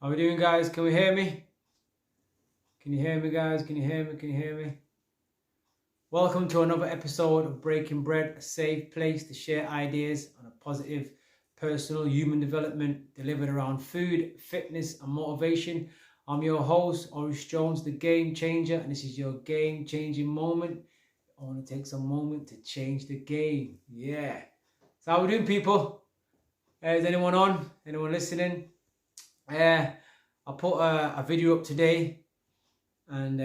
How we doing, guys? Can we hear me? Can you hear me, guys? Can you hear me? Can you hear me? Welcome to another episode of Breaking Bread, a safe place to share ideas on a positive, personal human development delivered around food, fitness, and motivation. I'm your host, Oris Jones, the game changer, and this is your game changing moment. I want to take some moment to change the game. Yeah. So how we doing, people? Is anyone on? Anyone listening? I put a video up today, and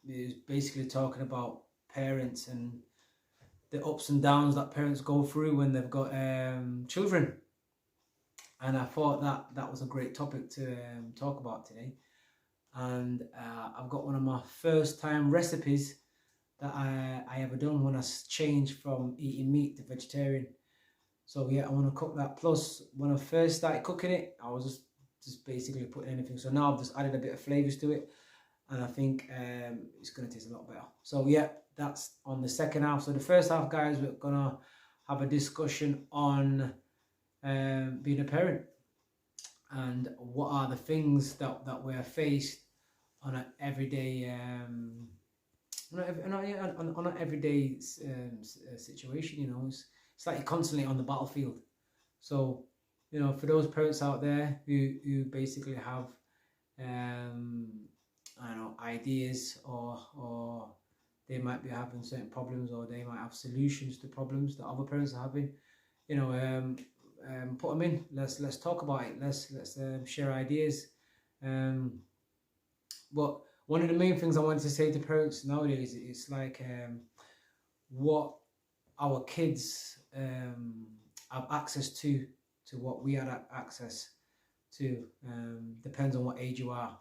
it was basically talking about parents and the ups and downs that parents go through when they've got children. And I thought that was a great topic to talk about today. And I've got one of my first time recipes that I ever done when I changed from eating meat to vegetarian. So yeah, I want to cook that. Plus, when I first started cooking it, I was just basically putting anything. So now I've just added a bit of flavors to it, and I think it's going to taste a lot better. So yeah, that's on the second half. So the first half, guys, we're going to have a discussion on being a parent and what are the things that we're faced on an everyday on an everyday situation. You know, it's like you're constantly on the battlefield. So, you know, for those parents out there who basically have I don't know, ideas, or they might be having certain problems, or they might have solutions to problems that other parents are having, you know, put them in. Let's talk about it. Let's share ideas. But one of the main things I wanted to say to parents nowadays is like what our kids have access to what we had access to. Depends on what age you are.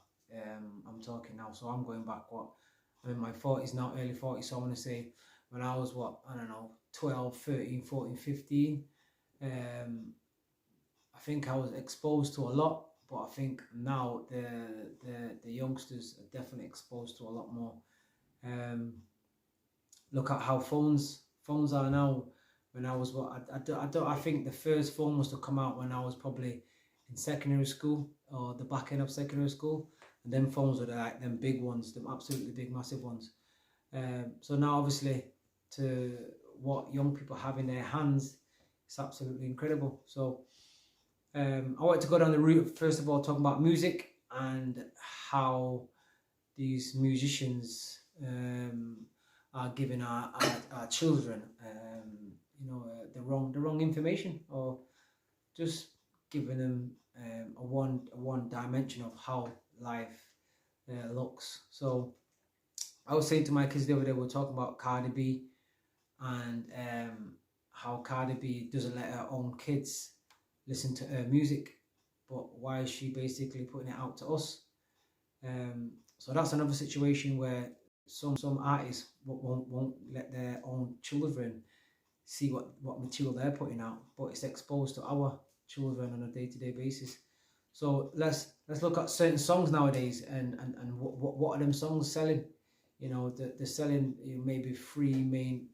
I'm talking now, so I'm going back, I'm in my 40s now, early 40s, so I want to say when I was 12, 13, 14, 15, I think I was exposed to a lot, but I think now the youngsters are definitely exposed to a lot more. Look at how phones are now. When I was I think the first phone must have come out when I was probably in secondary school, or the back end of secondary school, and them phones were like them big ones, them absolutely big, massive ones. So now, obviously, to what young people have in their hands, it's absolutely incredible. So I wanted to go down the route of, first of all, talking about music and how these musicians are giving our children the wrong information, or just giving them a one dimension of how life looks. So I was saying to my kids the other day, we were talking about Cardi B, and how Cardi B doesn't let her own kids listen to her music, but why is she basically putting it out to us? So that's another situation where some artists won't let their own children see what material they're putting out, but it's exposed to our children on a day-to-day basis. So let's look at certain songs nowadays, and what are them songs selling? You know, they're selling maybe three main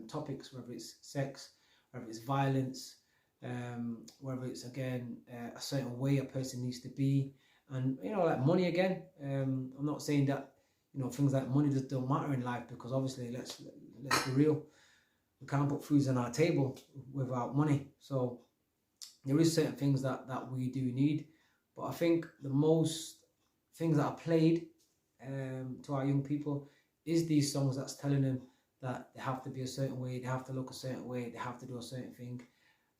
topics, whether it's sex, whether it's violence, whether it's again a certain way a person needs to be, and like money again. I'm not saying that things like money just don't matter in life, because obviously let's be real, we can't put foods on our table without money. So there is certain things that we do need, but I think the most things that are played to our young people is these songs that's telling them that they have to be a certain way, they have to look a certain way, they have to do a certain thing,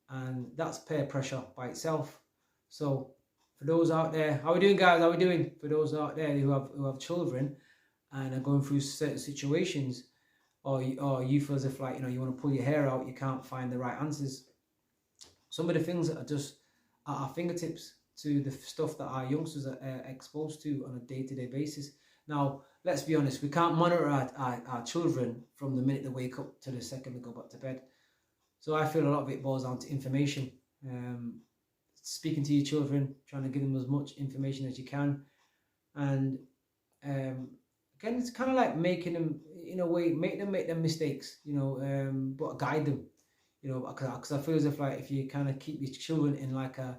and that's peer pressure by itself. So for those out there, how are we doing, guys? How are we doing? For those out there who have children and are going through certain situations, or you feel as if like you want to pull your hair out, you can't find the right answers. Some of the things that are just at our fingertips to the stuff that our youngsters are exposed to on a day-to-day basis. Now, let's be honest, we can't monitor our children from the minute they wake up to the second they go back to bed. So I feel a lot of it boils down to information. Speaking to your children, trying to give them as much information as you can. And again, it's kind of like making them, in a way, make them mistakes, but guide them. Because I feel as if, like, if you kind of keep your children in like a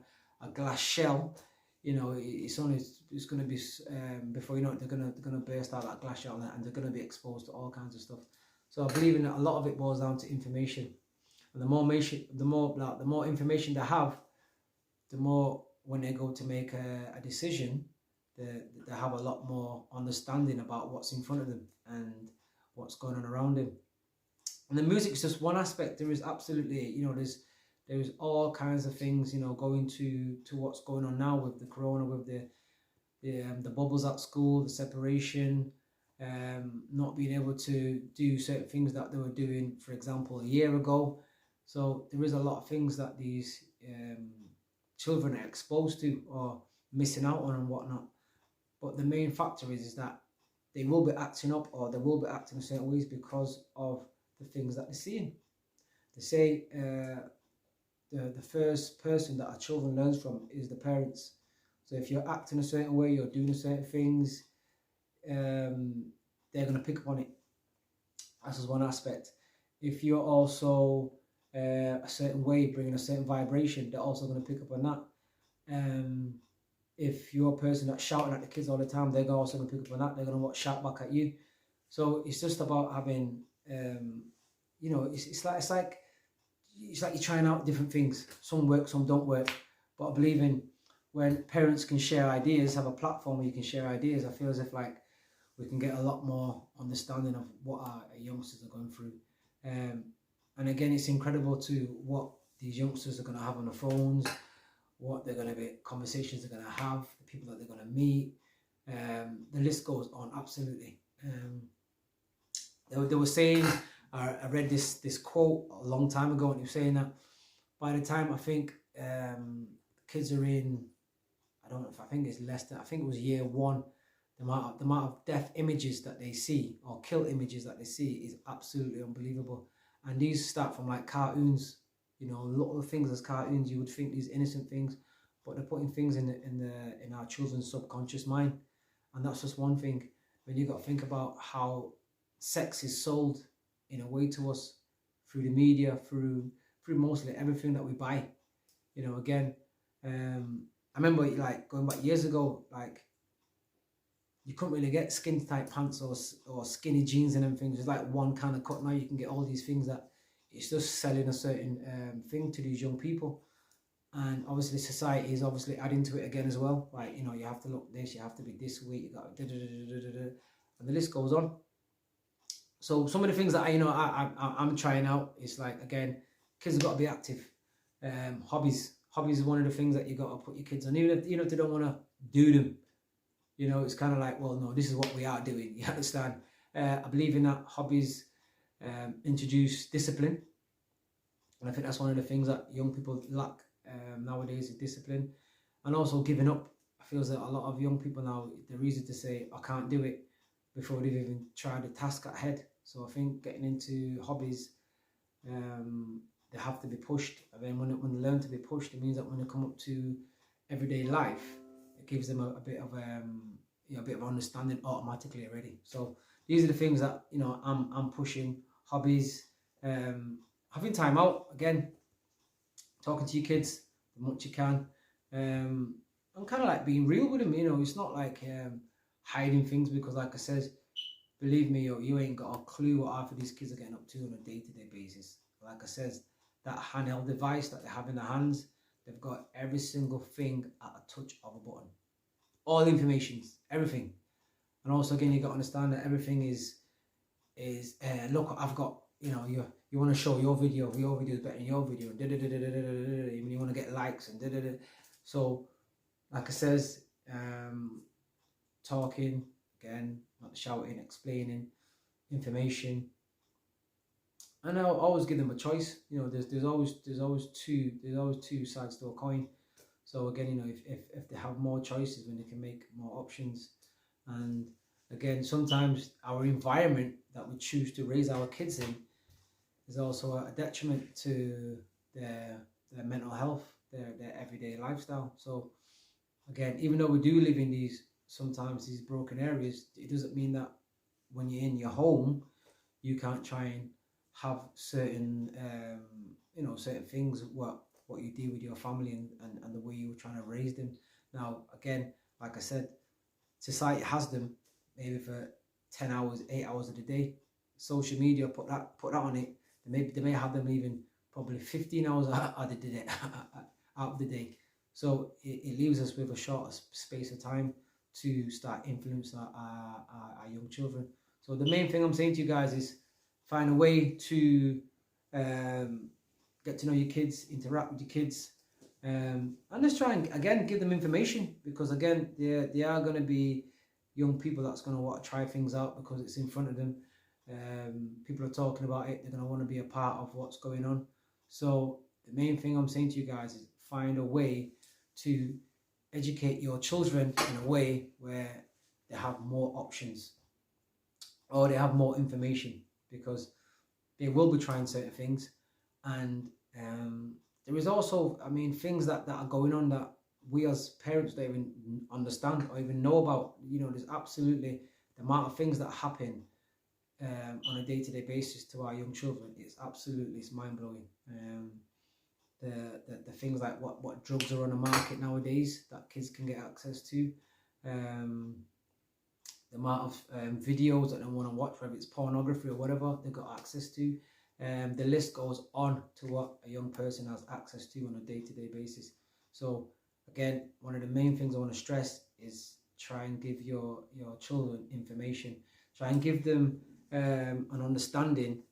glass shell, you know, it's going to be before you know it, they're gonna burst out that glass shot, and they're going to be exposed to all kinds of stuff. So I believe in that a lot of it boils down to information, and the more information they have, the more when they go to make a decision, they have a lot more understanding about what's in front of them and what's going on around them. And the music is just one aspect. There is absolutely, you know, there's all kinds of things, you know, going to what's going on now with the corona, with the bubbles at school, the separation, not being able to do certain things that they were doing, for example, a year ago. So there is a lot of things that these children are exposed to or missing out on and whatnot. But the main factor is that they will be acting up, or they will be acting in certain ways because of the things that they're seeing. They say the first person that our children learns from is the parents. So if you're acting a certain way, you're doing certain things, they're going to pick up on it. That's just one aspect. If you're also a certain way, bringing a certain vibration, they're also going to pick up on that. If you're a person that's shouting at the kids all the time, they're also going to pick up on that. They're going to shout back at you. So it's just about having, you know, it's like you're trying out different things. Some work, some don't work. But I believe in when parents can share ideas, have a platform where you can share ideas. I feel as if like we can get a lot more understanding of what our youngsters are going through. And again, it's incredible to what these youngsters are going to have on the phones, what they're going to be, conversations they're going to have, the people that they're going to meet. The list goes on, absolutely. They were saying, I read this quote a long time ago, and he was saying that by the time I think kids are in, I don't know if I think it's less than, I think it was year one, the amount of death images that they see, or kill images that they see, is absolutely unbelievable. And these start from like cartoons, you know, a lot of things as cartoons, you would think these innocent things, but they're putting things in our children's subconscious mind. And that's just one thing. When you got to think about how sex is sold in a way to us through the media, through mostly everything that we buy. You know, again, I remember like going back years ago, like you couldn't really get skin tight pants or skinny jeans and everything. There's like one kind of cut. Now you can get all these things that it's just selling a certain thing to these young people. And obviously society is obviously adding to it again as well. Like, you know, you have to look this, you have to be this way, you got and the list goes on. So some of the things that I'm trying out is like, again, kids have got to be active. Hobbies is one of the things that you got to put your kids on, even if they don't want to do them. You know, it's kind of like, well, no, this is what we are doing. You understand? I believe in that. Hobbies introduce discipline, and I think that's one of the things that young people lack nowadays, is discipline, and also giving up. I feel that a lot of young people now, they're easy to say, I can't do it, before they've even tried the task at head. So I think getting into hobbies, they have to be pushed. And then when they learn to be pushed, it means that when they come up to everyday life, it gives them a bit of a bit of understanding automatically already. So these are the things that, you know, I'm pushing. Hobbies, having time out, again, talking to your kids as much you can. I'm kind of like being real with them. You know, it's not like hiding things, because like I said, believe me, you ain't got a clue what half of these kids are getting up to on a day-to-day basis. Like I said, that handheld device that they have in their hands, they've got every single thing at a touch of a button. All information, everything. And also, again, you got to understand that everything is look, I've got, you know, you want to show your video is better than your video, you want to get likes and so like I says, talking, again, not shouting, explaining information. And I'll always give them a choice. You know, there's always two sides to a coin. So again, you know, if they have more choices, when they can make more options. And again, sometimes our environment that we choose to raise our kids in is also a detriment to their mental health, their everyday lifestyle. So again, even though we do live in these broken areas, it doesn't mean that when you're in your home, you can't try and have certain certain things, what you do with your family and the way you were trying to raise them. Now, again, like I said, society has them maybe for 10 hours, 8 hours of the day. Social media put that on it. They may have them even probably 15 hours out of the day, out of the day. So it leaves us with a shorter space of time to start influencing our young children. So the main thing I'm saying to you guys is find a way to get to know your kids, interact with your kids, and just try and again give them information, because again they are going to be young people that's going to want to try things out because it's in front of them. People are talking about it. They're going to want to be a part of what's going on. So the main thing I'm saying to you guys is find a way to educate your children in a way where they have more options or they have more information, because they will be trying certain things. And there is also, I mean, things that are going on that we as parents don't even understand or even know about. You know, there's absolutely the amount of things that happen on a day-to-day basis to our young children. It's mind-blowing. The things like what drugs are on the market nowadays that kids can get access to, the amount of videos that they want to watch, whether it's pornography or whatever, they've got access to. The list goes on to what a young person has access to on a day-to-day basis. So again, one of the main things I want to stress is try and give your children information. Try and give them an understanding.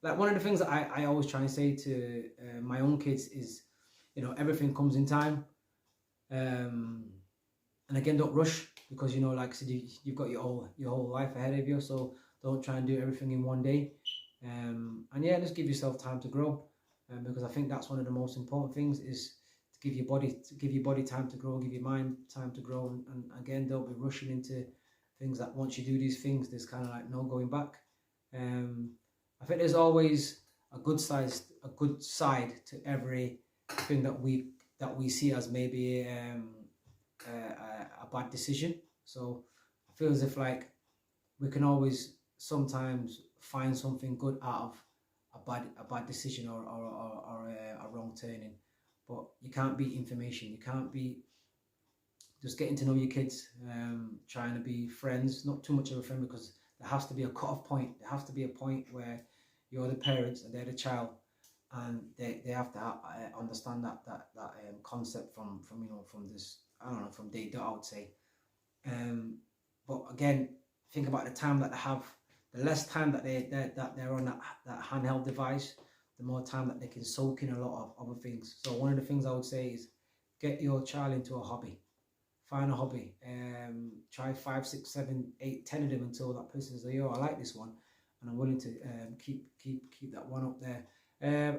Like one of the things that I always try and say to my own kids is, you know, everything comes in time. And again, don't rush, because, you know, like I said, you've got your whole life ahead of you. So don't try and do everything in one day. And yeah, just give yourself time to grow, because I think that's one of the most important things, is to give your body time to grow, give your mind time to grow. And again, don't be rushing into things that once you do these things, there's kind of like no going back. I think there's always a good side to every thing that we see as maybe a bad decision. So I feel as if like we can always sometimes find something good out of a bad decision or a wrong turning. But you can't beat information. You can't beat just getting to know your kids, trying to be friends, not too much of a friend, because there has to be a cut-off point. There has to be a point where you're the parents and they're the child, and they have to understand that concept from this, I don't know, from day dot, I would say. But again, think about the time that they have. The less time that they're on that handheld device, the more time that they can soak in a lot of other things. So one of the things I would say is get your child into a hobby. Find a hobby. Try 5, 6, 7, 8, 10 of them until that person says, "Yo, I like this one, and I'm willing to keep that one up there."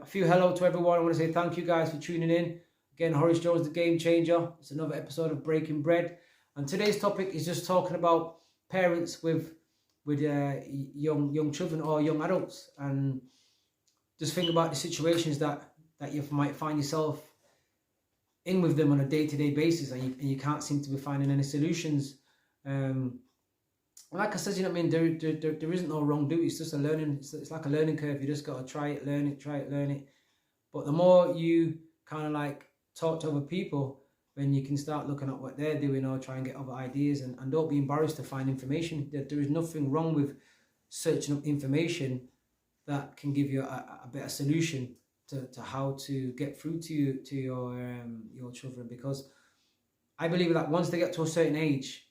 A few hello to everyone. I want to say thank you guys for tuning in. Again, Horace Jones, the Game Changer. It's another episode of Breaking Bread, and today's topic is just talking about parents with young children or young adults, and just think about the situations that you might find yourself in with them on a day-to-day basis, and you can't seem to be finding any solutions. Like I said, you know what I mean, there isn't no wrong do. It's just a learning, it's like a learning curve. You just got to try it, learn it. But the more you kind of like talk to other people, then you can start looking at what they're doing or try and get other ideas, and don't be embarrassed to find information. There is nothing wrong with searching up information that can give you a better solution to how to get through to your children, because I believe that once they get to a certain age,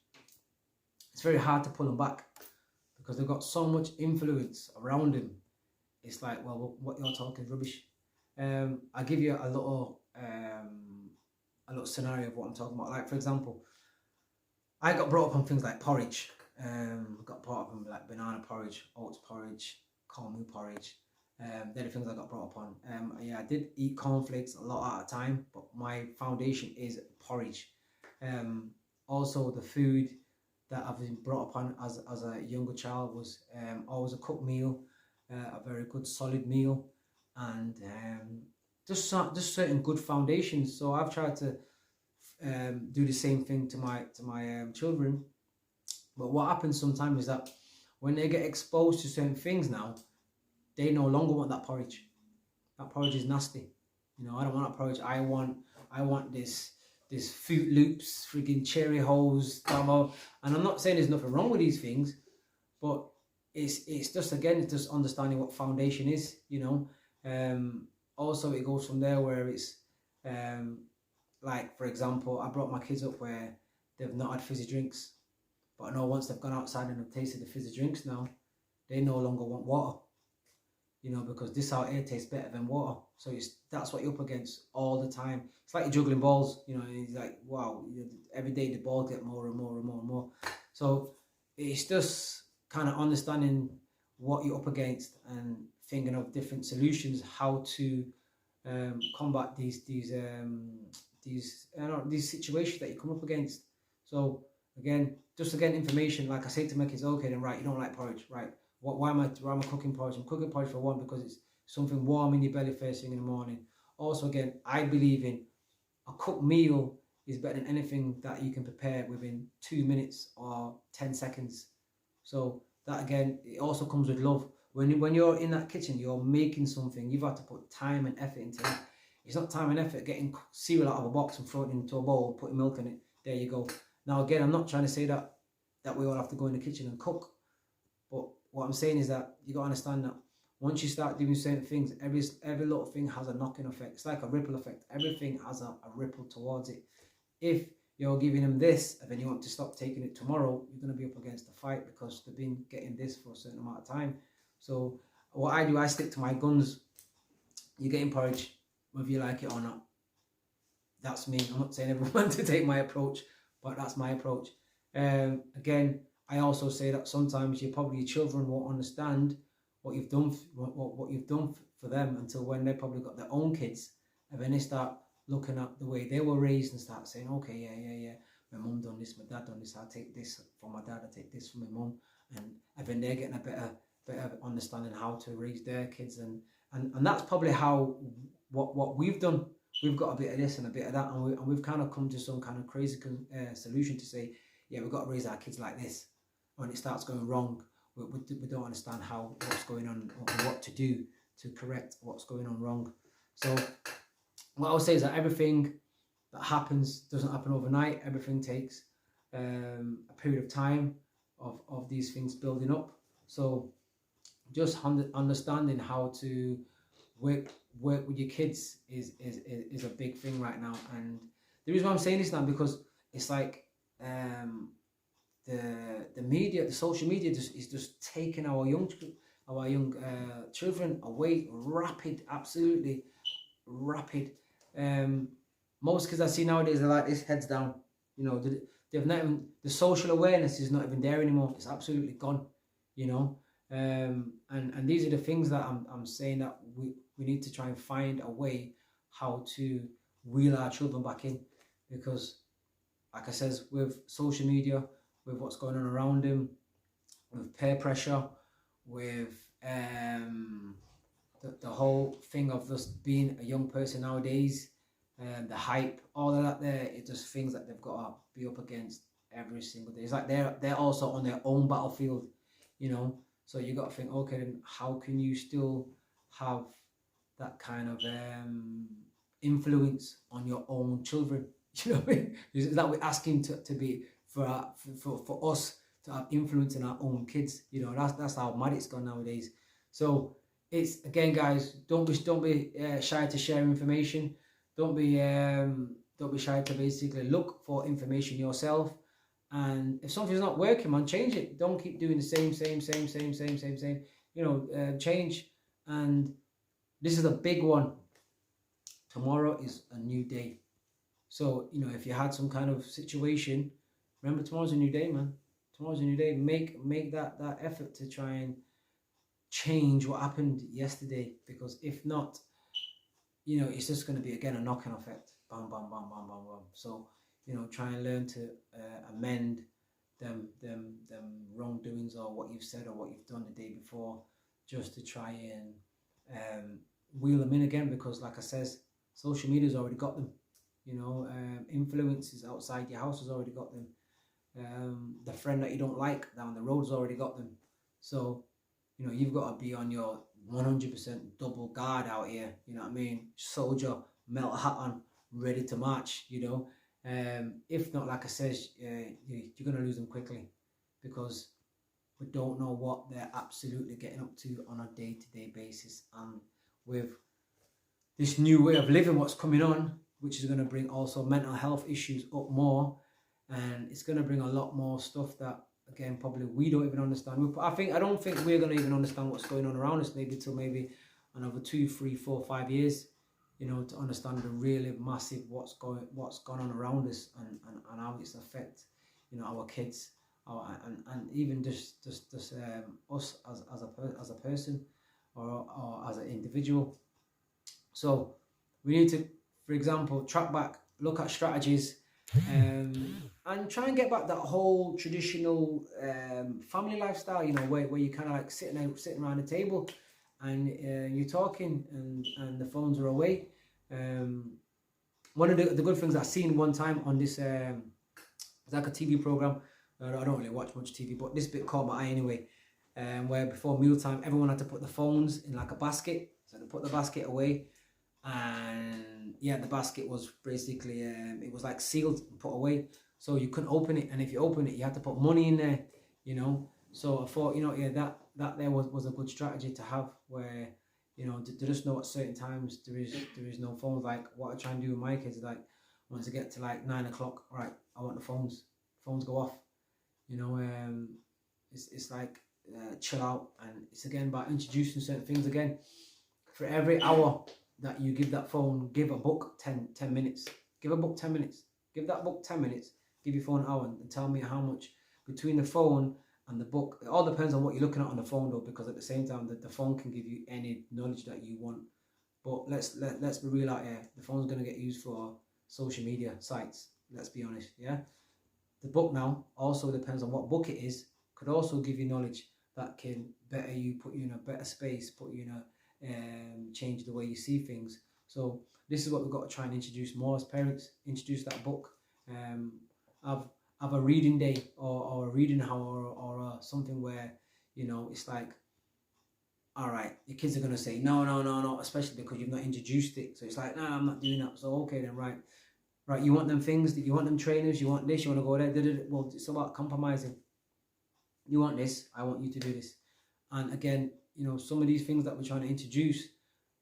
it's very hard to pull them back, because they've got so much influence around them. It's like, well, what you're talking is rubbish. I'll give you a little scenario of what I'm talking about. Like, for example, I got brought up on things like porridge. Got brought up on like banana porridge, oats porridge, cornmeal porridge. They're the things I got brought up on. Yeah, I did eat cornflakes a lot at a time, but my foundation is porridge. Also, the food that I've been brought up on as a younger child was always a cooked meal, a very good solid meal, and just certain good foundations. So I've tried to do the same thing to my children. But what happens sometimes is that when they get exposed to certain things now, they no longer want that porridge. That porridge is nasty. You know, I don't want that porridge. I want this there's Fruit Loops, friggin' cherry holes, and I'm not saying there's nothing wrong with these things, but it's just, again, it's just understanding what foundation is, you know. Also it goes from there where it's like, for example, I brought my kids up where they've not had fizzy drinks, but I know once they've gone outside and have tasted the fizzy drinks now, they no longer want water, you know, because this out here tastes better than water. So that's what you're up against all the time. It's like you're juggling balls, you know, and it's like, wow, every day the balls get more and more and more and more. So it's just kind of understanding what you're up against and thinking of different solutions, how to combat these situations that you come up against. So again, information. Like I say to my kids, okay, then right, you don't like porridge, right? Why am I cooking porridge? I'm cooking porridge for one, because it's something warm in your belly first thing in the morning. Also, again, I believe in a cooked meal is better than anything that you can prepare within 2 minutes or 10 seconds. So that, again, it also comes with love. When you're in that kitchen, you're making something, you've had to put time and effort into it. It's not time and effort getting cereal out of a box and throwing it into a bowl, putting milk in it. There you go. Now, again, I'm not trying to say that we all have to go in the kitchen and cook. But what I'm saying is that you got to understand that once you start doing certain things, every little thing has a knock-in effect. It's like a ripple effect. Everything has a ripple towards it. If you're giving them this and then you want to stop taking it tomorrow, you're going to be up against a fight because they've been getting this for a certain amount of time. So what I do, I stick to my guns. You're getting porridge, whether you like it or not. That's me. I'm not saying everyone to take my approach, but that's my approach. Again, I also say that sometimes your children won't understand what you've done, what you've done for them until when they probably got their own kids, and then they start looking at the way they were raised and start saying, okay, yeah, my mum done this, my dad done this, I'll take this from my dad, I take this from my mum, and then they're getting a better understanding how to raise their kids, and that's probably how what we've done. We've got a bit of this and a bit of that, and we've kind of come to some kind of crazy solution to say, yeah, we've got to raise our kids like this. When it starts going wrong, we don't understand what's going on or what to do to correct what's going on wrong. So what I would say is that everything that happens doesn't happen overnight. Everything takes a period of time of these things building up. So just understanding how to work with your kids is a big thing right now. And the reason why I'm saying this now, because it's like the media, the social media is just taking our young children away absolutely rapid. Most kids I see nowadays are like this, heads down. You know, they've not even, the social awareness is not even there anymore. It's absolutely gone. You know, and these are the things that I'm saying that we need to try and find a way how to wheel our children back in, because like I says, with social media, with what's going on around them, with peer pressure, with the whole thing of just being a young person nowadays, the hype, all of that there, it's just things that they've got to be up against every single day. It's like they're also on their own battlefield, you know. So you got to think, okay, then how can you still have that kind of influence on your own children? You know what I mean? Is that we're asking to be for us to have influence in our own kids? You know, that's how mad it's gone nowadays. So it's, again, guys, don't be shy to share information. Don't be shy to basically look for information yourself. And if something's not working, man, change it. Don't keep doing the same. You know, change. And this is a big one. Tomorrow is a new day. So, you know, if you had some kind of situation, remember tomorrow's a new day, man. Tomorrow's a new day. Make that effort to try and change what happened yesterday, because if not, you know, it's just going to be, again, a knock-on effect. Bam, bam, bam, bam, bam, bam. So, you know, try and learn to amend them wrongdoings, or what you've said or what you've done the day before, just to try and wheel them in again, because like I says, social media's already got them. You know, influences outside your house has already got them. The friend that you don't like down the road has already got them. So, you know, you've got to be on your 100% double guard out here. You know what I mean? Soldier, metal hat on, ready to march, you know. If not, like I said, you're going to lose them quickly, because we don't know what they're absolutely getting up to on a day-to-day basis. And with this new way of living, what's coming on, which is going to bring also mental health issues up more, and it's going to bring a lot more stuff that, again, probably we don't even understand. I don't think we're going to even understand what's going on around us maybe till maybe another 2, 3, 4, 5 years, you know, to understand the really massive what's gone on around us, and how it's affect, you know, our kids, and even just us as a person, or as an individual. So we need to, for example, track back, look at strategies, and try and get back that whole traditional family lifestyle, you know, where you kind of like sitting around the table, and you're talking, and the phones are away. One of the good things I've seen one time on this, it's like a TV program. I don't really watch much TV, but this bit caught my eye anyway. Where before mealtime, everyone had to put the phones in like a basket, so they put the basket away. And yeah, the basket was basically it was like sealed and put away, so you couldn't open it, and if you open it, you had to put money in there, you know. So I thought, you know, yeah, that there was a good strategy to have, where, you know, to just know at certain times there is no phones. Like what I try and do with my kids is, like, once I get to like 9 o'clock, right, I want the phones go off, you know. It's like chill out, and it's again by introducing certain things. Again, for every hour that you give that phone, give a book 10 minutes. Give a book 10 minutes. Give that book 10 minutes. Give your phone an hour, and tell me how much between the phone and the book. It all depends on what you're looking at on the phone, though, because at the same time, the phone can give you any knowledge that you want. But let's be real out here. The phone's going to get used for social media sites. Let's be honest, yeah? The book now also depends on what book it is. Could also give you knowledge that can better you, put you in a better space, put you in a change the way you see things. So this is what we've got to try and introduce more as parents. Introduce that book. Have a reading day, or a reading hour, or something where, you know, it's like, all right, your kids are going to say no, especially because you've not introduced it. So it's like, no, I'm not doing that. So okay then, right, you want them things, that you want them trainers, you want this, you want to go there. Well, it's about compromising. You want this, I want you to do this. And again, you know, some of these things that we're trying to introduce,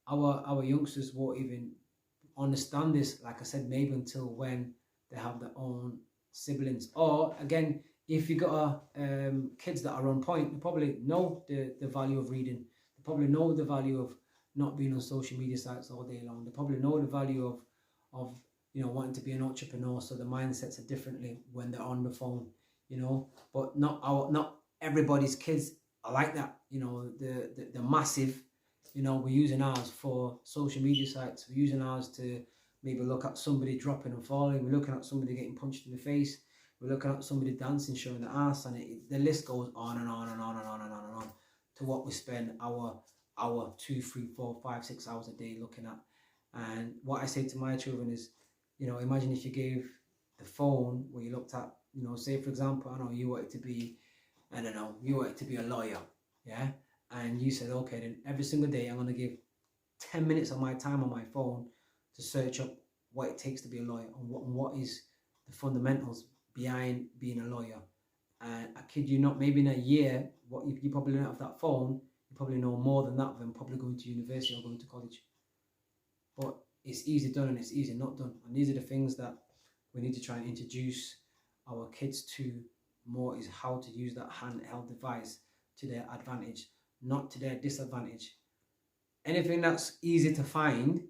our youngsters won't even understand this, like I said, maybe until when they have their own siblings. Or again, if you got kids that are on point, they probably know the value of reading. They probably know the value of not being on social media sites all day long. They probably know the value of you know, wanting to be an entrepreneur. So the mindsets are differently when they're on the phone, you know. But not everybody's kids are like that, you know. The massive, you know, we're using ours for social media sites. We're using ours to maybe look at somebody dropping and falling. We're looking at somebody getting punched in the face. We're looking at somebody dancing, showing their ass, and the list goes on and on and on and on and on and on, to what we spend our 2, 3, 4, 5, 6 hours a day looking at. And what I say to my children is, you know, imagine if you gave the phone where you looked at, you know, say for example, I don't know, you wanted to be, I don't know, you wanted to be a lawyer, yeah? And you said, okay, then every single day I'm going to give 10 minutes of my time on my phone to search up what it takes to be a lawyer, and what is the fundamentals behind being a lawyer. And I kid you not, maybe in a year, what you probably learn off that phone, you probably know more than that than probably going to university or going to college. But it's easy done and it's easy not done. And these are the things that we need to try and introduce our kids to more, is how to use that handheld device to their advantage, not to their disadvantage. Anything that's easy to find,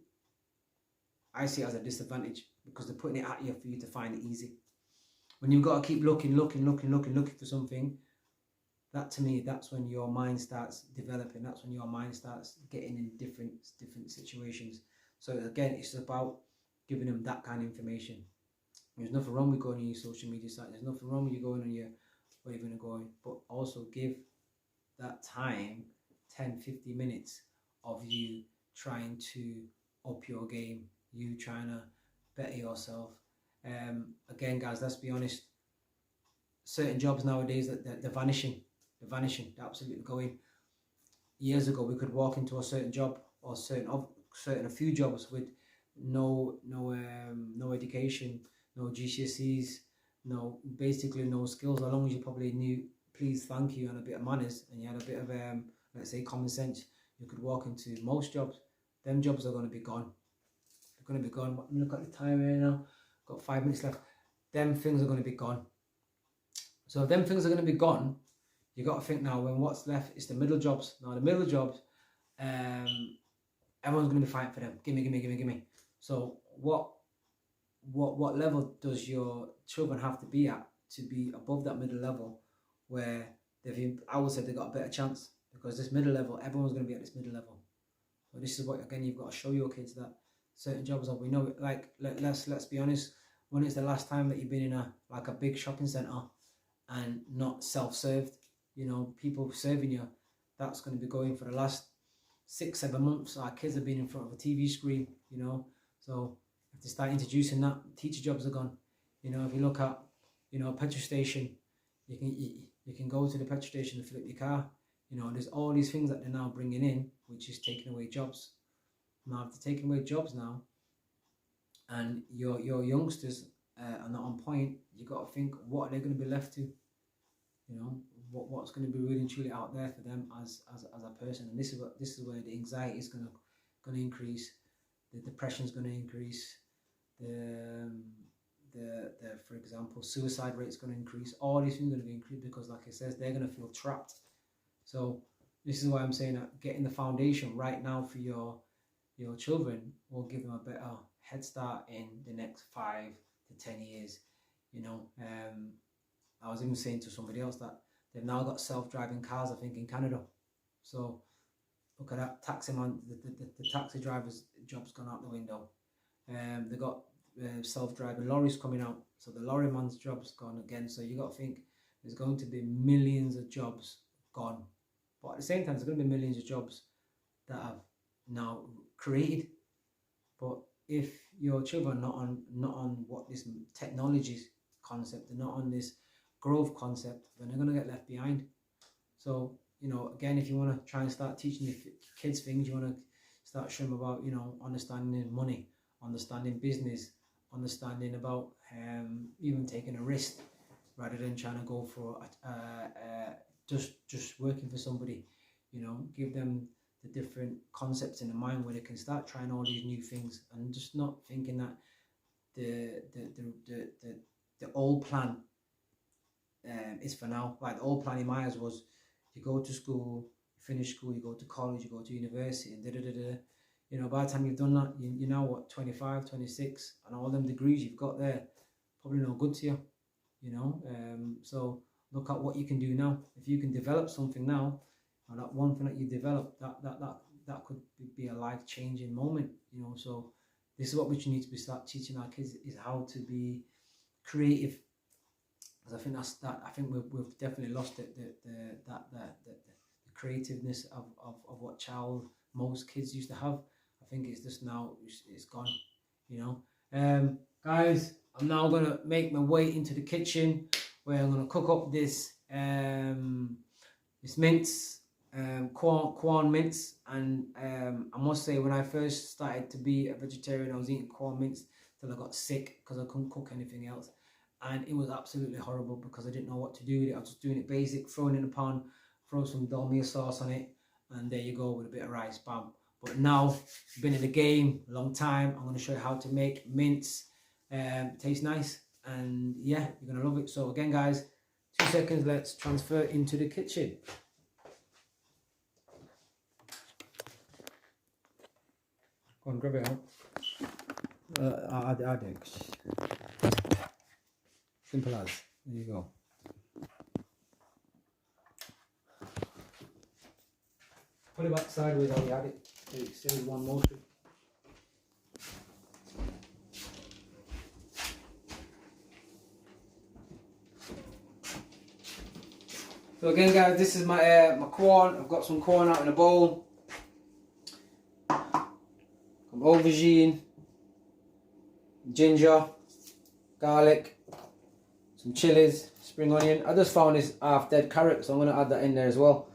I see it as a disadvantage, because they're putting it at you for you to find it easy. When you've got to keep looking for something, that to me, that's when your mind starts developing. That's when your mind starts getting in different situations. So again, it's about giving them that kind of information. There's nothing wrong with going on your social media site. There's nothing wrong with you going on your, where you're going to go, but also give that time, 10, 15 minutes of you trying to up your game, you trying to better yourself. Again, guys, let's be honest. Certain jobs nowadays, they're vanishing. They're absolutely going. Years ago, we could walk into a certain job, or a few jobs with no education, no GCSEs, no, basically no skills. As long as you probably knew please, thank you, and a bit of manners, and you had a bit of let's say common sense, you could walk into most jobs. Them jobs are going to be gone. They're going to be gone. Look at the time here now. Got 5 minutes left. Them things are going to be gone. So if them things are going to be gone, you got to think now, when what's left is the middle jobs. Now the middle jobs, everyone's going to be fighting for them. Gimme, gimme, gimme, gimme. So what level does your children have to be at to be above that middle level, where I would say they've got a better chance, because this middle level, everyone's going to be at this middle level. So this is what, again, you've got to show your kids that certain jobs are, we know it, like let's be honest, when it's the last time that you've been in a big shopping centre and not self-served, you know, people serving you, that's going to be going for the last 6-7 months. Our kids have been in front of a TV screen, you know, so if they start introducing that, teacher jobs are gone. You know, if you look at, you know, a petrol station, you can go to the petrol station and fill up your car. You know, there's all these things that they're now bringing in, which is taking away jobs. Now, if they're taking away jobs now, and your youngsters are not on point, you got to think, what are they going to be left to? You know, what's going to be really and truly out there for them as a person? And this is where the anxiety is going to increase, the depression is going to increase, the for example, suicide rate is going to increase. All these things are going to be increased because, like it says, they're going to feel trapped. So this is why I'm saying that getting the foundation right now for your children will give them a better head start in the next 5 to 10 years. You know, I was even saying to somebody else that they've now got self-driving cars, I think, in Canada. So look at that, taxi man, the taxi driver's job's gone out the window. They got self-driving lorries coming out, so the lorry man's job's gone again. So you got to think there's going to be millions of jobs gone, but at the same time there's going to be millions of jobs that have now created. But if your children are not on what this technology concept, they're not on this growth concept, then they're going to get left behind. So, you know, again, if you want to try and start teaching your kids things, you want to start showing them about, you know, understanding money, understanding business, understanding about even taking a risk rather than trying to go for just working for somebody. You know, give them the different concepts in the mind where they can start trying all these new things, and just not thinking that the old plan is for now. Like the old plan in my eyes was, you go to school, you finish school, you go to college, you go to university, and you know, by the time you've done that, you're now what, 25, 26, and all them degrees you've got there probably no good to you, you know. So look at what you can do now. If you can develop something now, or that one thing that you develop, that could be a life-changing moment, you know. So this is what we need to start teaching our kids, is how to be creative. Because I think I think we've definitely lost the creativeness of what most kids used to have. I think it's just now it's gone, you know. Guys, I'm now gonna make my way into the kitchen where I'm gonna cook up this mince, corn mince. And I must say, when I first started to be a vegetarian, I was eating corn mince till I got sick because I couldn't cook anything else. And it was absolutely horrible because I didn't know what to do with it. I was just doing it basic, throwing it in a pan, throw some dolmia sauce on it, and there you go with a bit of rice, bam. But now, I've been in the game a long time. I'm going to show you how to make mince. Tastes nice, and yeah, you're going to love it. So again, guys, 2 seconds, let's transfer into the kitchen. Go on, grab it out. I'll do it. Simple as. There you go. Put it back sideways while you had it. It saves one motion. So again, guys, this is my my corn. I've got some corn out in a bowl. Some aubergine, ginger, garlic, some chilies, spring onion. I just found this half dead carrot, so I'm going to add that in there as well.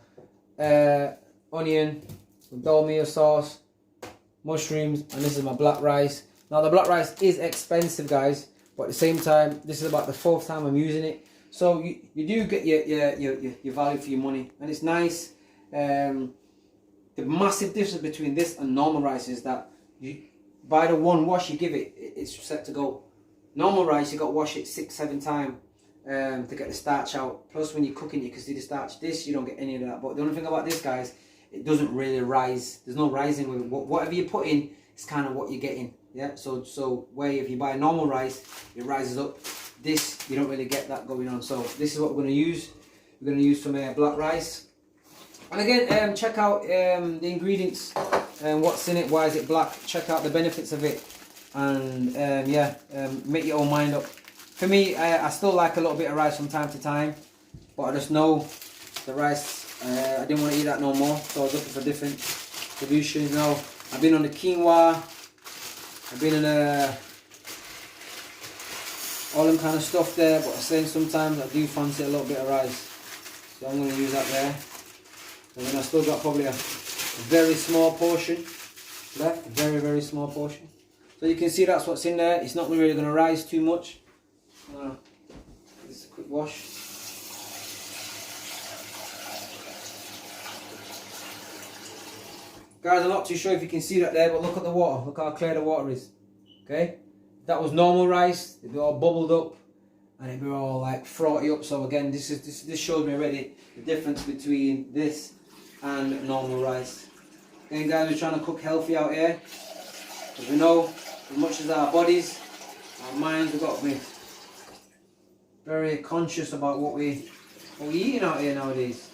Onion, some dolmia sauce, mushrooms, and this is my black rice. Now the black rice is expensive, guys, but at the same time, this is about the 4th time I'm using it. So you do get your value for your money, and it's nice. The massive difference between this and normal rice is that you, by the one wash you give it, it's set to go. Normal rice, you got to wash it 6-7 times to get the starch out. Plus, when you're cooking, you can see the starch. This, you don't get any of that. But the only thing about this, guys, it doesn't really rise. There's no rising with it. Whatever you put in, it's kind of what you're getting. Yeah. So where if you buy normal rice, it rises up. This, you don't really get that going on. So this is what we're going to use. We're going to use some black rice. And again, check out the ingredients and what's in it. Why is it black? Check out the benefits of it. And make your own mind up. For me, I still like a little bit of rice from time to time, but I just know the rice, I didn't want to eat that no more, so I was looking for different solutions. Now, I've been on the quinoa, I've been on all them kind of stuff there, but I'm saying sometimes I do fancy a little bit of rice, so I'm going to use that there. And then I've still got probably a very small portion left, a very, very small portion. So you can see that's what's in there. It's not really going to rise too much. Just a quick wash. Guys, I'm not too sure if you can see that there, but look at the water. Look how clear the water is. Okay? If that was normal rice, it'd be all bubbled up and it'd be all like frothy up. So again, this shows me already the difference between this and normal rice. Again, guys, we're trying to cook healthy out here. Because we know, as much as our bodies, our minds, we've got to be very conscious about what we're eating out here nowadays.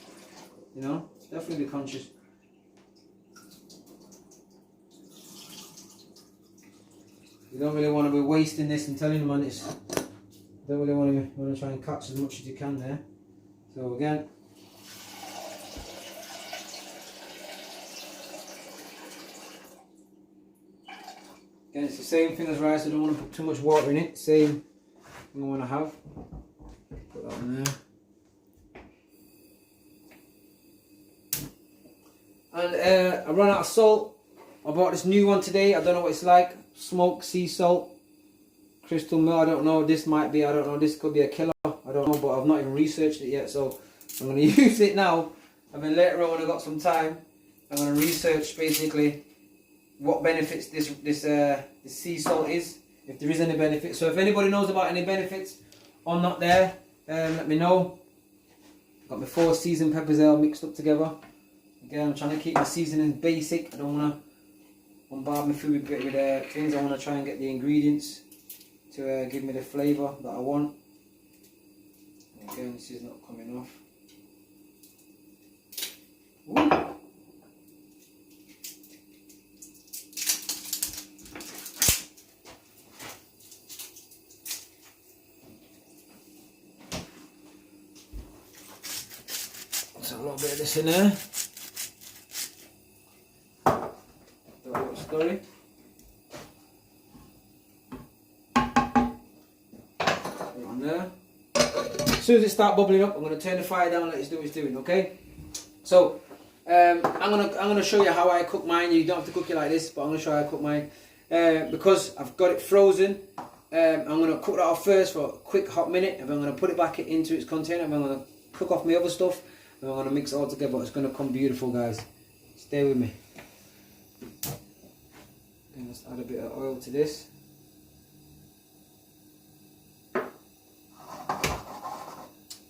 You know, definitely be conscious. You don't really want to be wasting this and telling them on this. You don't really want to try and catch as much as you can there. So again, it's the same thing as rice. I don't want to put too much water in it. Same thing I want to have. Put that on there. And I ran out of salt. I bought this new one today. I don't know what it's like. Smoked sea salt. Crystal mill. I don't know. This might be. I don't know. This could be a killer. I don't know. But I've not even researched it yet. So I'm going to use it now. And then later on when I've got some time, I'm going to research basically what benefits this sea salt is, if there is any benefits. So if anybody knows about any benefits or not there, let me know. Got my 4 seasoned peppers there mixed up together. Again, I'm trying to keep my seasoning basic. I don't want to bombard my food with things. I want to try and get the ingredients to give me the flavour that I want. Again, this is not coming off. Ooh. A little bit of this in there. Do a little story. Put it on there. As soon as it starts bubbling up, I'm going to turn the fire down and let it do what it's doing. Okay. So I'm gonna show you how I cook mine. You don't have to cook it like this, but I'm gonna show you how I cook mine. Because I've got it frozen. I'm gonna cook that off first for a quick hot minute, and I'm gonna put it back into its container. And I'm gonna cook off my other stuff. And I'm going to mix it all together. It's going to come beautiful, guys. Stay with me. And let's add a bit of oil to this.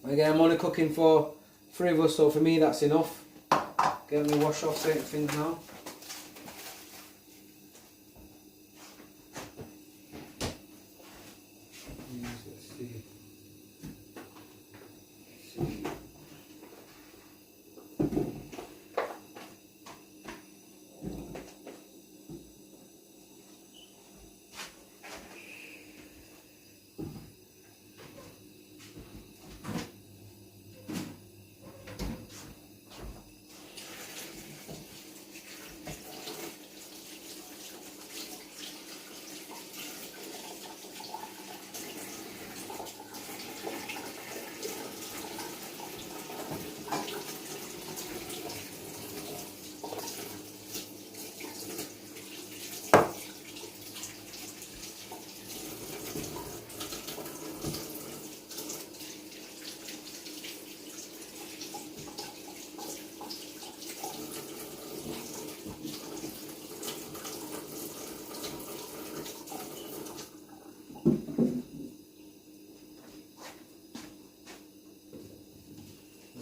Again, I'm only cooking for 3 of us, so for me that's enough. Get me wash off certain things now.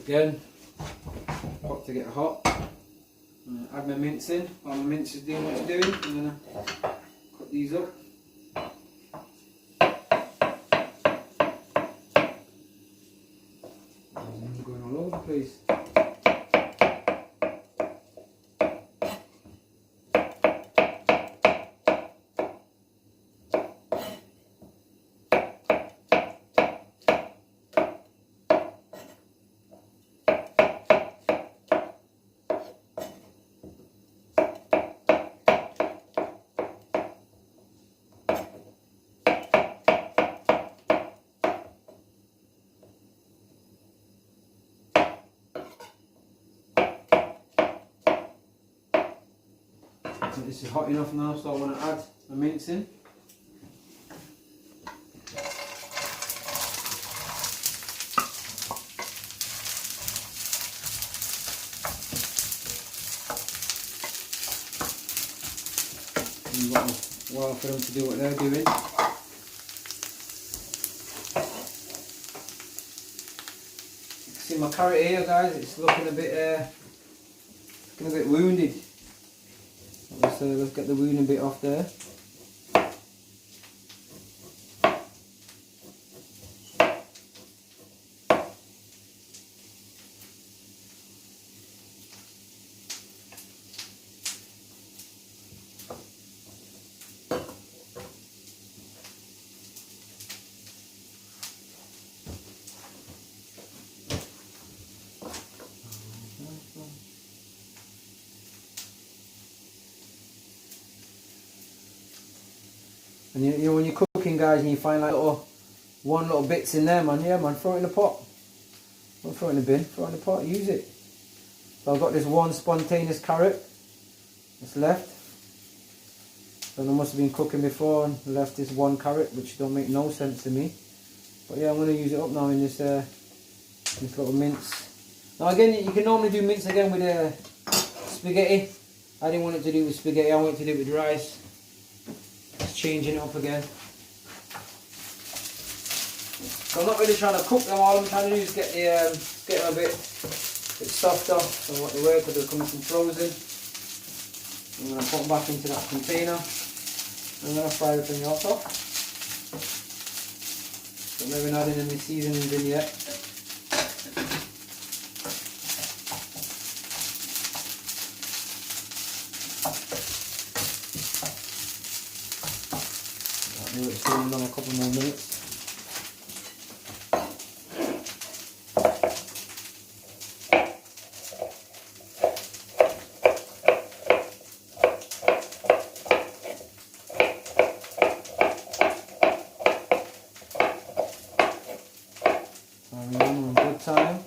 Again, pot to get hot. Add my mince in. While my mince is doing what it's doing, I'm going to cut these up. I'm going all over the place. This is hot enough now, so I want to add my mince in. And got a while for them to do what they're doing. You can see my carrot here, guys. It's looking a bit wounded. Let's get the wounding bit off there. And you know when you're cooking, guys, and you find like one little bits in there, man, yeah man, throw it in the pot. Don't throw it in the bin, throw it in the pot, use it. So I've got this one spontaneous carrot that's left. So I must have been cooking before and left this one carrot, which don't make no sense to me. But yeah, I'm going to use it up now in this little mince. Now again, you can normally do mince again with spaghetti. I didn't want it to do with spaghetti, I wanted to do it with rice. Changing it up again. So I'm not really trying to cook them all. I'm trying to do is get them a bit softer than what they were because they're coming from frozen. I'm going to put them back into that container. I'm going to fry everything else off. So maybe not adding any seasonings in yet. It's going on a couple more minutes. On good time.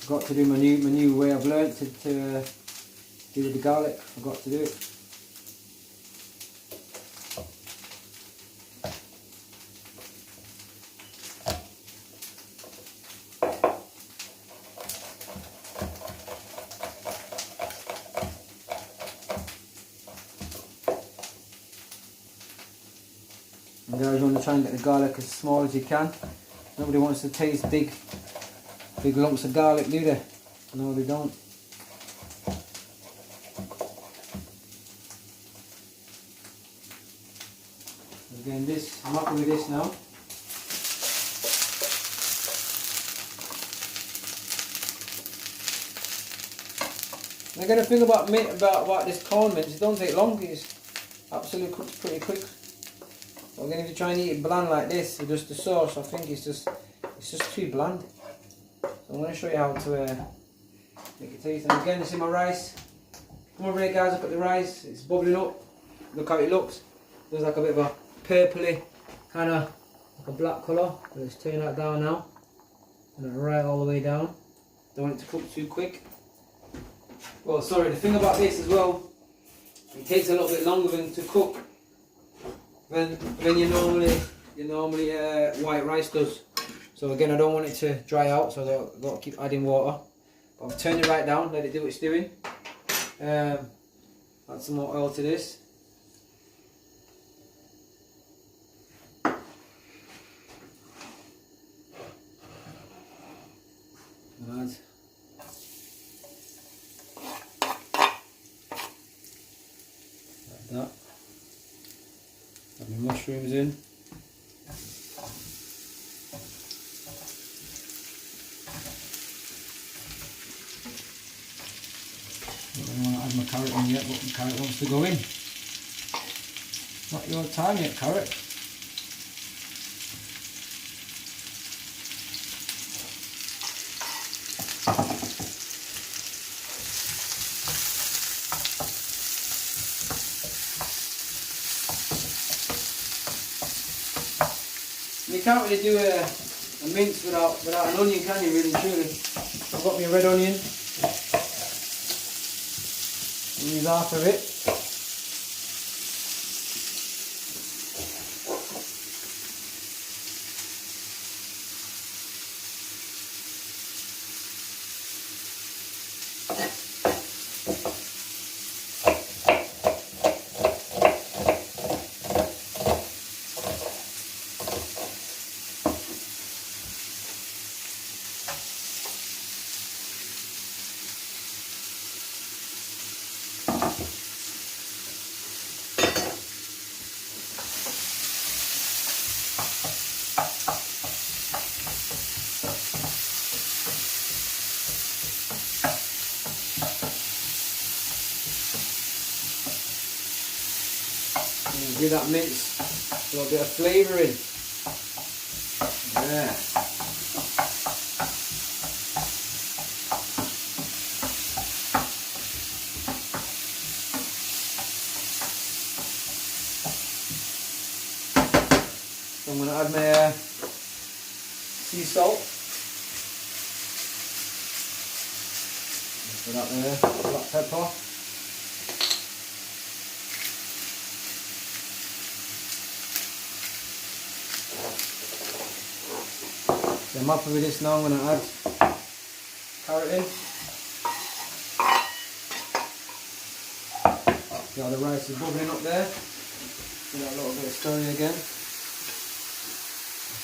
Forgot to do my new way I've learnt to do with the garlic. Forgot to do it. And guys, you want to try and get the garlic as small as you can. Nobody wants to taste big lumps of garlic, do they? No, they don't. Again, I'm happy with this now. And again, the thing about this corn mince, it don't take long. It's absolutely cooks pretty quick. So again, if you try and eat it bland like this, with just the sauce, I think it's just too bland. So I'm going to show you how to make it taste. And again, you see my rice. Come over here, guys. Look at the rice. It's bubbling up. Look how it looks. Looks like a bit of a purpley, kind of like a black colour. Let's turn that down now. And right all the way down. Don't want it to cook too quick. Well, sorry. The thing about this as well, it takes a little bit longer to cook than your normally white rice does. So So again, I don't want it to dry out, so I've got to keep adding water. But I've turned it right down, let it do what it's doing. Add some more oil to this. Add like that. Add my mushrooms in. I don't want to add my carrot in yet, but my carrot wants to go in. Not your time yet, carrot. You can't really do a mince without an onion, can you, really, truly? I've got my red onion. Use half of it. Give that mince a little bit of flavouring. Yeah. So I'm going to add my sea salt. Put that there, black pepper. So I'm happy with this now. I'm going to add carrot in. Got the rice is bubbling up there. Do that a little bit of stirring again.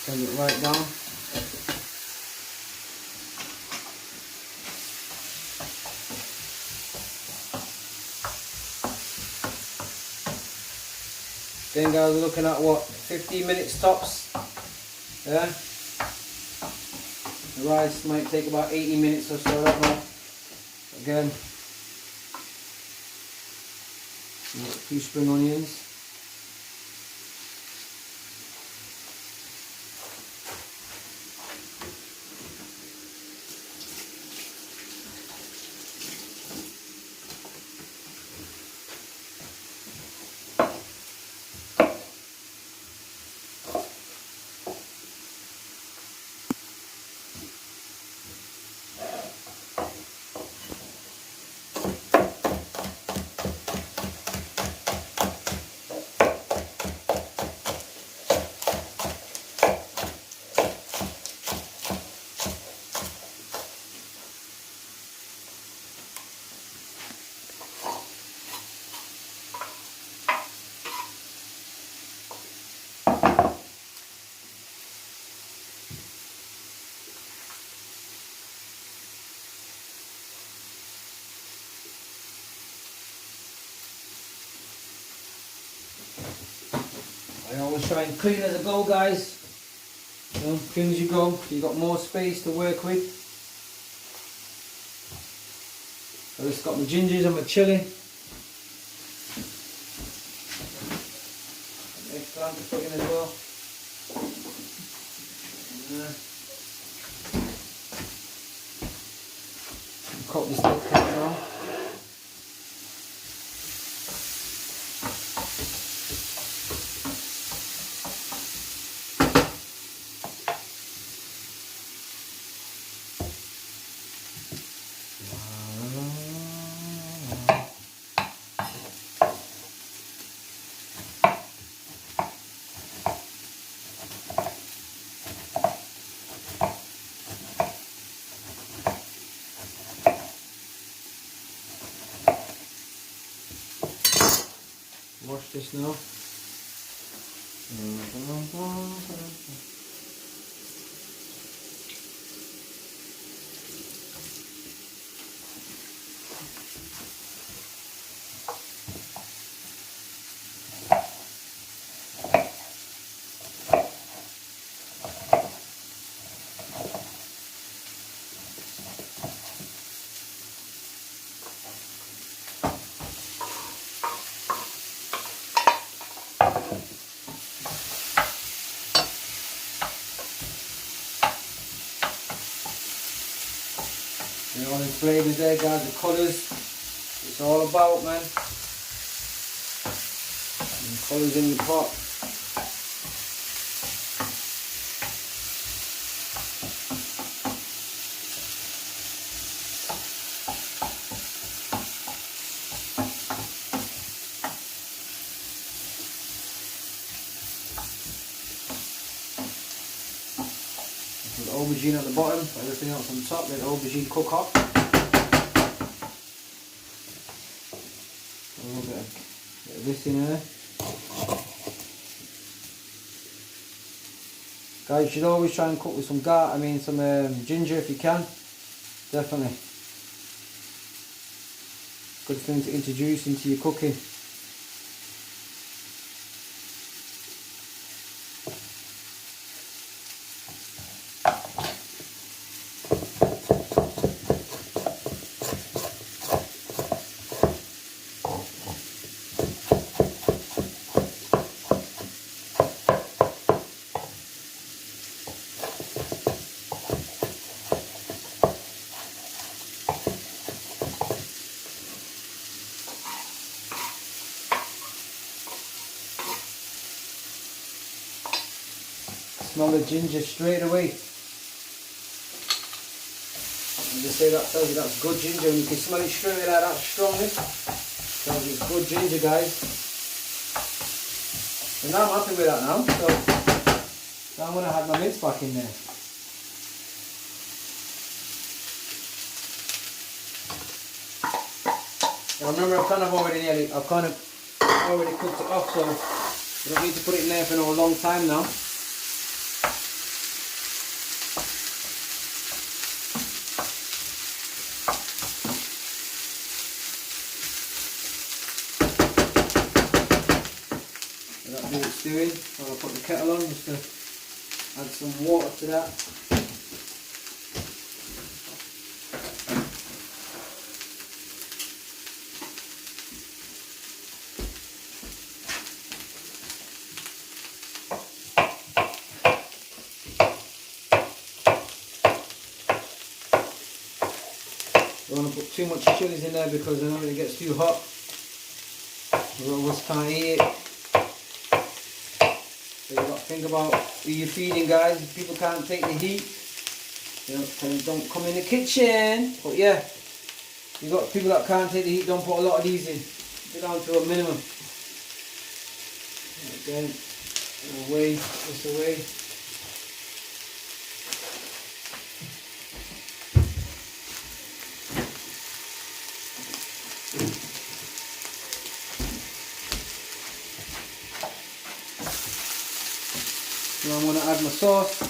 Turn it right down. Then guys, we're looking at what, 15 minutes tops. Yeah. The rice might take about 80 minutes or so, I don't know. Again, 2 spring onions. I always try and clean as I go, guys. You know, clean as you go, so you've got more space to work with. I just got my gingers and my chilli. Eggplant to put in as well. Coat this little pot now. Watch this now. You know, the flavours there, guys, the colours, it's all about, man. And colours in the pot. Put the aubergine at the bottom, everything else on top, let the aubergine cook up. A little bit of this in there. Guys, you should always try and cook with some ginger if you can. Definitely. Good thing to introduce into your cooking. Smell the ginger straight away. And just say that tells you that's good ginger, and you can smell it straight away like that's strong. Tells you it's good ginger, guys. And now I'm happy with that now, so I'm going to add my mince back in there. Now remember, I've kind of already cooked it off, so you don't need to put it in there for a long time now. That's what it's doing. So I'll put the kettle on just to add some water to that. Don't want to put too much chilies in there because I know it gets too hot. A lot of us can't eat it. So you've got to think about who you're feeding, guys. If people can't take the heat, you know, don't come in the kitchen. But yeah, you've got people that can't take the heat, don't put a lot of these in. Get down to a minimum. Again, away, this away. Now I'm going to add my sauce.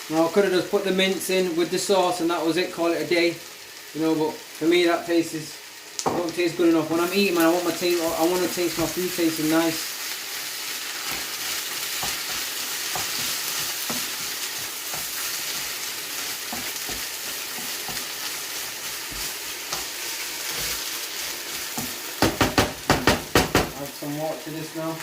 Now I could have just put the mince in with the sauce and that was it, call it a day. You know, but for me that don't taste good enough. When I'm eating, man, I want to taste my food tasting nice. Add some water to this now.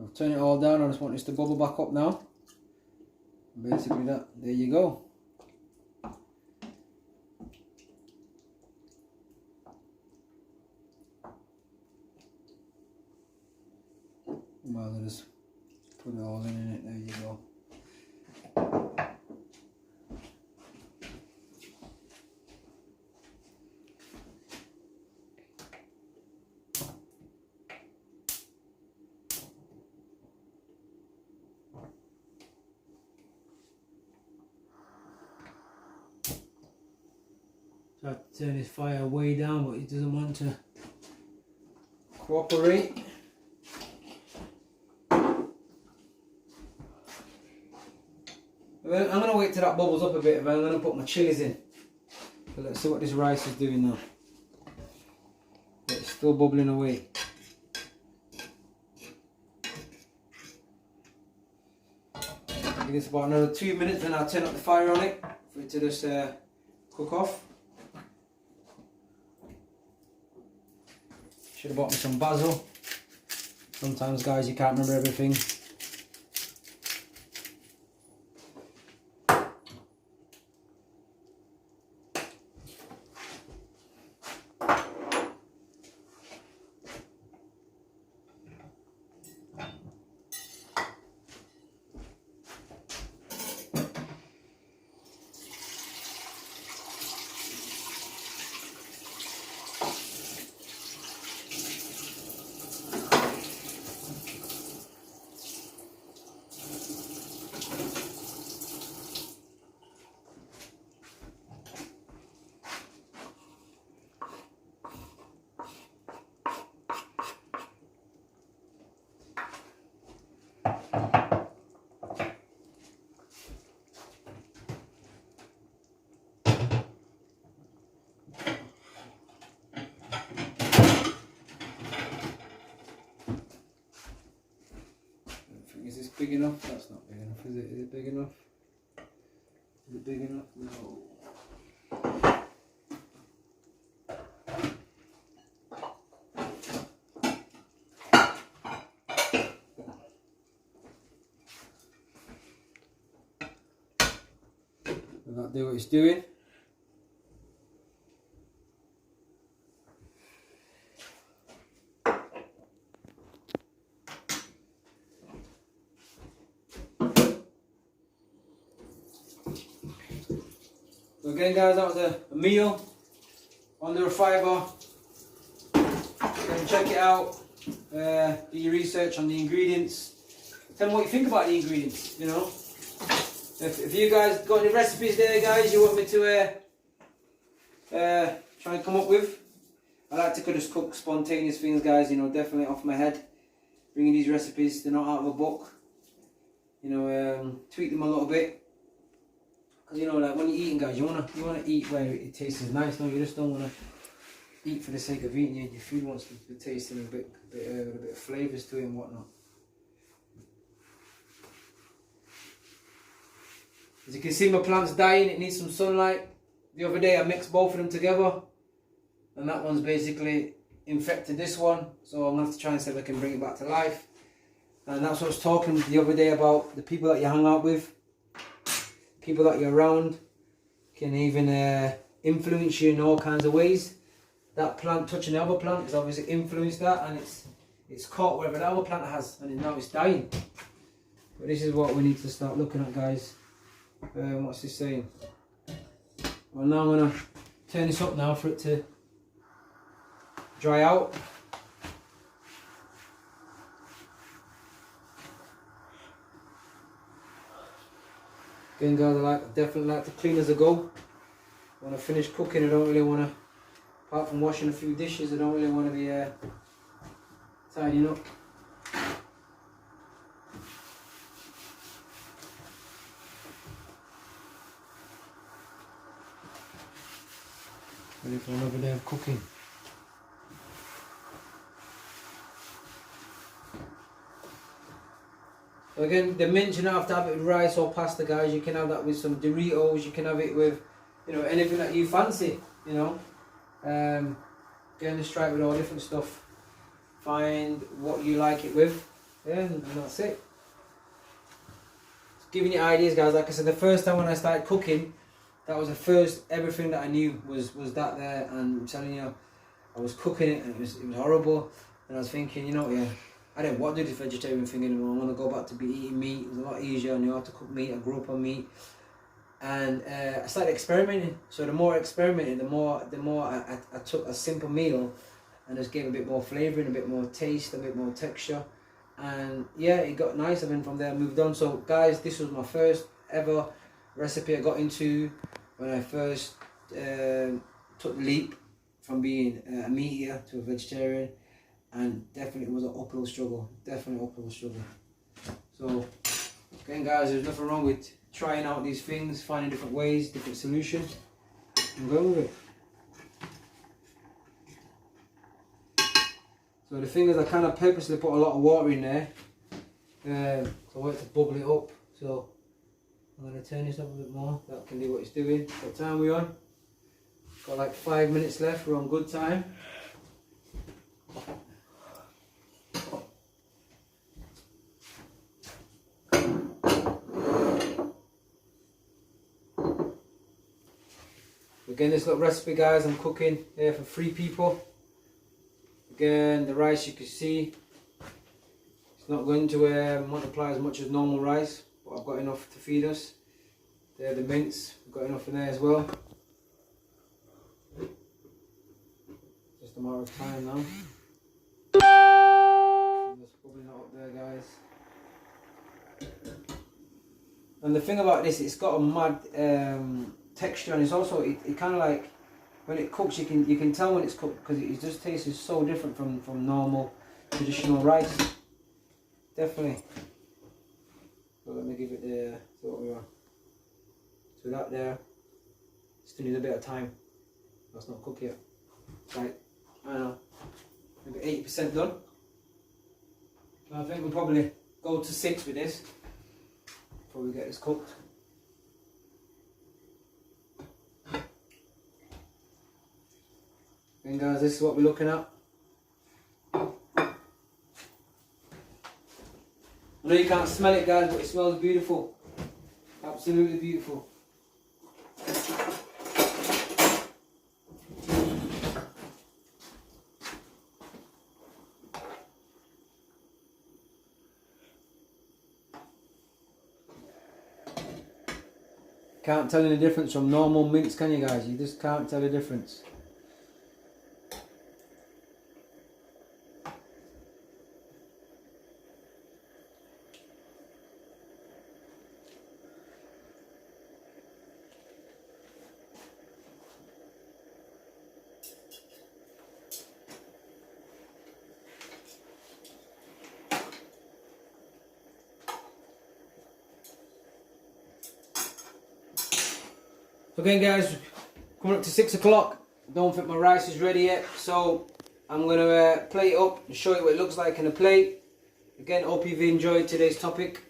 I've turned it all down. I just want this to bubble back up now. Basically that, there you go. Well, I'll just put it all in it, there you go. Try to turn his fire way down, but he doesn't want to cooperate. I'm going to wait till that bubbles up a bit, and I'm going to put my chilies in. So let's see what this rice is doing now. It's still bubbling away. Give this about another 2 minutes, and I'll turn up the fire on it for it to just cook off. Should have bought me some basil. Sometimes, guys, you can't remember everything. Is this big enough? That's not big enough, is it? Is it big enough? Is it big enough? No. Will that do what it's doing? So again, guys, that was a meal under a fiver. Then check it out. Do your research on the ingredients. Tell me what you think about the ingredients. You know, if you guys got any recipes there, guys, you want me to try and come up with. I like to just cook spontaneous things, guys. You know, definitely off my head. Bringing these recipes, they're not out of a book. You know, tweak them a little bit. Cause you know, like when you're eating, guys, you wanna eat where it tastes nice. No, you just don't wanna eat for the sake of eating. Your food wants to be tasting with a bit of flavours to it and whatnot. As you can see, my plant's dying. It needs some sunlight. The other day, I mixed both of them together, and that one's basically infected this one. So I'm gonna have to try and see if I can bring it back to life. And that's what I was talking the other day about, the people that you hang out with. People that you're around can even influence you in all kinds of ways. That plant touching the other plant has obviously influenced that, and it's caught wherever the other plant has, and now it's dying. But this is what we need to start looking at, guys. What's this saying? Well, now I'm going to turn this up now for it to dry out. Again, guys, I definitely like to clean as I go. When I finish cooking, I don't really want to, apart from washing a few dishes, I don't really want to be tidying up. Ready for another day of cooking. So again, the mince, you don't have to have it with rice or pasta, guys. You can have that with some Doritos. You can have it with, you know, anything that you fancy. You know, again, just try it with all different stuff. Find what you like it with. Yeah, and that's it. Just giving you ideas, guys. Like I said, the first time when I started cooking, that was the first everything that I knew was that there, and I'm telling you, I was cooking it and it was horrible, and I was thinking, you know, yeah, I didn't want to do this vegetarian thing anymore. I want to go back to be eating meat. It was a lot easier. I knew how to cook meat. I grew up on meat, and I started experimenting. So the more I experimented, the more I took a simple meal, and just gave a bit more flavouring, a bit more taste, a bit more texture, and yeah, it got nice. And then from there I moved on. So guys, this was my first ever recipe I got into when I first took the leap from being a meat eater to a vegetarian, and definitely was an uphill struggle. Definitely uphill struggle. So again, guys, there's nothing wrong with trying out these things, finding different ways, different solutions, and going with it. So the thing is, I kind of purposely put a lot of water in there, so I want it to bubble it up. So I'm going to turn this up a bit more. That can do what it's doing. What time are we on? Got like 5 minutes left. We're on good time. Again, this little recipe, guys, I'm cooking here for 3 people. Again, the rice, you can see it's not going to multiply as much as normal rice, but I've got enough to feed us. There, the mince, I've got enough in there as well. Just a matter of time now. That's probably not up there, guys. And the thing about this, it's got a mad texture, and it's also it kind of like, when it cooks, you can tell when it's cooked, because it just tastes so different from normal traditional rice. Definitely. So let me give it the, so what we are. So that there still needs a bit of time. That's not cooked yet. Right, I don't know, maybe 80% done. I think we'll probably go to 6 with this before we get this cooked. And guys, this is what we're looking at. I know you can't smell it, guys, but it smells beautiful. Absolutely beautiful. Can't tell any difference from normal mince, can you guys? You just can't tell the difference. So again, guys, coming up to 6 o'clock. Don't think my rice is ready yet, so I'm going to plate it up and show you what it looks like in a plate. Again, hope you've enjoyed today's topic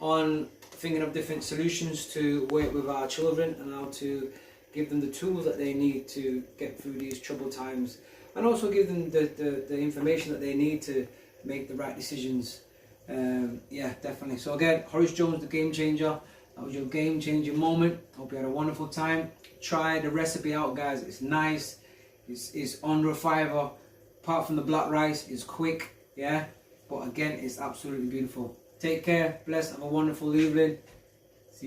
on thinking of different solutions to work with our children and how to give them the tools that they need to get through these troubled times, and also give them the information that they need to make the right decisions. Yeah, definitely. So again, Horace Jones, the Game Changer. That was your game changing moment. Hope you had a wonderful time. Try the recipe out, guys. It's nice. It's under a fiver. Apart from the black rice, it's quick. Yeah. But again, it's absolutely beautiful. Take care. Bless. Have a wonderful evening.